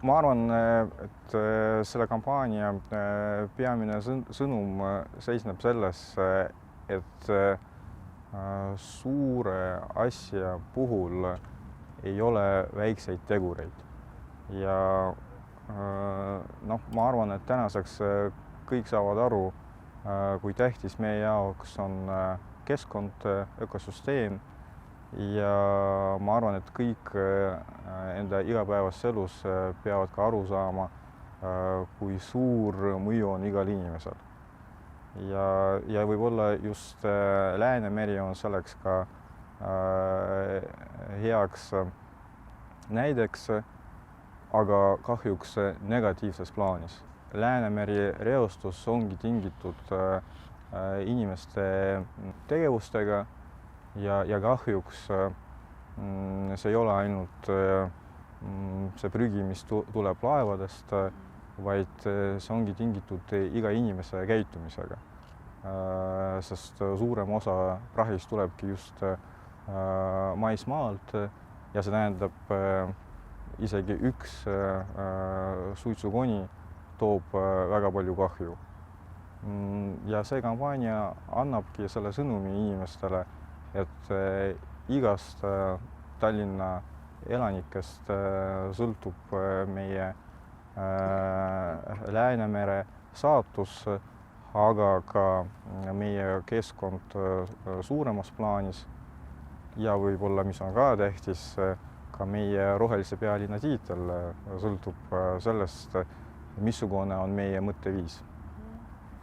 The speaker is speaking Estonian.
ma arvan, et selle kampaania peamine sõnum seisneb selles, et suure asja puhul ei ole väikseid tegureid. Ja ma arvan, et tänaseks kõik saavad aru, kui tähtis meie jaoks on keskkond, ökosüsteem. Ja ma arvan, et kõik enda igapäevases elus peavad ka aru saama, kui suur mõju on igal inimesel. Ja võib-olla just Läänemeri on selleks ka heaks näideks, aga kahjuks negatiivses plaanis. Läänemeri reostus ongi tingitud inimeste tegevustega ja kahjuks see ei ole ainult see prügi, mis tuleb laevadest, vaid see ongi tingitud iga inimese käitumisega. Sest suurem osa prahist tulebki just maismaalt ja see tähendab isegi üks suitsukoni toob väga palju kahju. Ja see kampaania annabki selle sõnumi inimestele, et igast Tallinna elanikest sõltub meie Läänemere saatus, aga ka meie keskkond suuremas plaanis ja võib-olla, mis on ka tähtis, ka meie rohelise pealinna tiitel sõltub sellest, missugune on meie mõtteviis.